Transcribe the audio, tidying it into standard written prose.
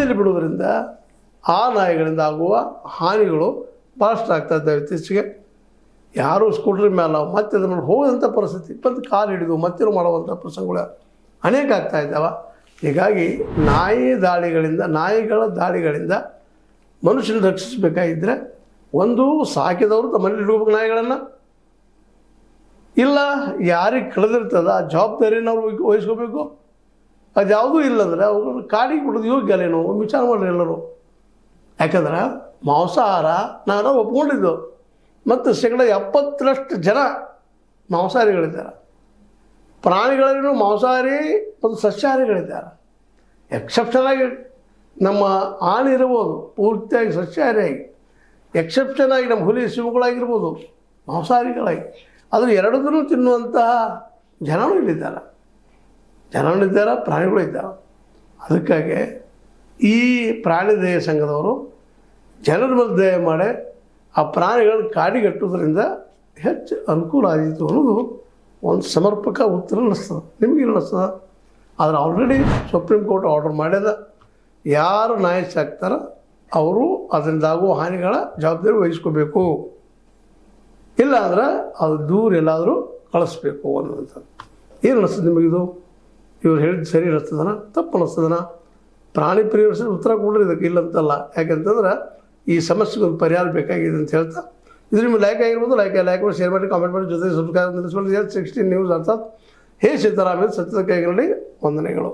ಬೀದಿಯಲ್ಲಿ ಬಿಡುವುದರಿಂದ ಆ ನಾಯಿಗಳಿಂದ ಆಗುವ ಹಾನಿಗಳು ಭಾಳಷ್ಟು ಆಗ್ತಾ ಇದ್ದಾವೆ. ಇತ್ತೀಚೆಗೆ ಯಾರೂ ಸ್ಕೂಟ್ರ್ ಮೇಲೆ ಮತ್ತೆ ಅದ್ರ ಮೇಲೆ ಹೋಗೋದಂಥ ಪರಿಸ್ಥಿತಿ, ಮತ್ತು ಕಾಲು ಹಿಡಿದು ಮತ್ತೇನು ಮಾಡುವಂಥ ಪ್ರಸಂಗಗಳು ಅನೇಕ ಆಗ್ತಾ ಇದ್ದಾವೆ. ಹೀಗಾಗಿ ನಾಯಿಗಳ ದಾಳಿಗಳಿಂದ ಮನುಷ್ಯನ ರಕ್ಷಿಸಬೇಕಾಗಿದ್ದರೆ ಒಂದು ಸಾಕಿದವರು ತಮ್ಮಲ್ಲಿ ಇಡಬೇಕು ನಾಯಿಗಳನ್ನು, ಇಲ್ಲ ಯಾರಿಗೆ ಕಳೆದಿರ್ತದ ಆ ಜವಾಬ್ದಾರಿಯನ್ನು ಅವ್ರು ವಹಿಸ್ಕೋಬೇಕು. ಅದ್ಯಾವುದೂ ಇಲ್ಲಂದರೆ ಅವ್ರನ್ನ ಕಾಡಿಗೆ ಬಿಡೋದು ಯೋಗ್ಯ ಅಲ್ಲೇನೋ ವಿಚಾರ ಮಾಡ್ರಿ ಎಲ್ಲರೂ. ಯಾಕಂದ್ರೆ ಮಾಂಸಾಹಾರ ನಾನು ಒಪ್ಕೊಂಡಿದ್ದು, ಮತ್ತು 70% ಜನ ಮಾಂಸಾಹಾರಿಗಳಿದ್ದಾರೆ. ಪ್ರಾಣಿಗಳೇನು ಮಾಂಸಾಹಾರಿ ಮತ್ತು ಸಸ್ಯಾಹಾರಿಗಳಿದ್ದಾರೆ. ಎಕ್ಸೆಪ್ಷನಾಗಿ ನಮ್ಮ ಆನೆ ಇರ್ಬೋದು ಪೂರ್ತಿಯಾಗಿ ಸಸ್ಯಾಹಾರಿಯಾಗಿ, ಎಕ್ಸೆಪ್ಷನ್ ಆಗಿ ನಮ್ಮ ಹುಲಿ ಸಿಂಹಗಳಾಗಿರ್ಬೋದು ಮಾಂಸಾಹಾರಿಗಳಾಗಿ, ಆದರೆ ಎರಡನ್ನೂ ತಿನ್ನುವಂತಹ ಜನನೂ ಇಲ್ಲಿದ್ದಾರೆ, ಪ್ರಾಣಿಗಳು ಇದ್ದಾವೆ. ಅದಕ್ಕಾಗಿ ಈ ಪ್ರಾಣಿ ದಯೆ ಸಂಘದವರು ಜನರ ಮೇಲೆ ದಯೆ ಮಾಡಿ ಆ ಪ್ರಾಣಿಗಳನ್ನು ಕಾಡಿಗಟ್ಟುವುದರಿಂದ ಹೆಚ್ಚು ಅನುಕೂಲ ಆದೀತು ಅನ್ನೋದು ಒಂದು ಸಮರ್ಪಕ ಉತ್ತರ ಅನ್ನಿಸ್ತದೆ. ನಿಮಗೇನು ಅನ್ನಿಸ್ತದೆ? ಆದರೆ ಆಲ್ರೆಡಿ ಸುಪ್ರೀಂ ಕೋರ್ಟ್ ಆರ್ಡರ್ ಮಾಡ್ಯದ, ಯಾರು ನಾಯಿ ಸಾಕ್ತಾರ ಅವರು ಅದರಿಂದಾಗುವ ಹಾನಿಗಳ ಜವಾಬ್ದಾರಿ ವಹಿಸ್ಕೋಬೇಕು, ಇಲ್ಲ ಅಂದ್ರೆ ಅದು ದೂರ ಎಲ್ಲಾದರೂ ಕಳಿಸ್ಬೇಕು ಅನ್ನೋಂಥದ್ದು. ಏನು ಅನ್ನಿಸ್ತದೆ ನಿಮಗಿದು? ಇವ್ರು ಹೇಳಿದ್ದು ಸರಿ ಅನ್ನಿಸ್ತದನ ತಪ್ಪು ಅನ್ನಿಸ್ತದನ? ಪ್ರಾಣಿ ಪ್ರಿಯರ್ಸ್ ಉತ್ತರ ಕೊಡ್ರಿ ಇದಕ್ಕೆ, ಇಲ್ಲಂತಲ್ಲ. ಯಾಕೆಂತಂದ್ರೆ ಈ ಸಮಸ್ಯೆಗೆ ಒಂದು ಪರಿಹಾರ ಬೇಕಾಗಿದೆ ಅಂತ ಹೇಳ್ತಾ, ಇದು ನಿಮ್ಗೆ ಲೈಕ್ ಆಗಿರ್ಬೋದು, ಲೈಕ್ ಮಾಡಿ, ಶೇರ್ ಮಾಡಿ, ಕಾಮೆಂಟ್ ಮಾಡಿ, ಜೊತೆ ಸಬ್ಸ್ಕ್ರೈಬ್ ನಿಲ್ಲಿಸ್ಕೊಂಡು 16 ನ್ಯೂಸ್ ಅರ್ಥಾತ್ ಹೇ ಸೀತಾರಾಮ ಸತ್ಯದ ಕೈಗಳಲ್ಲಿ ವಂದನೆಗಳು.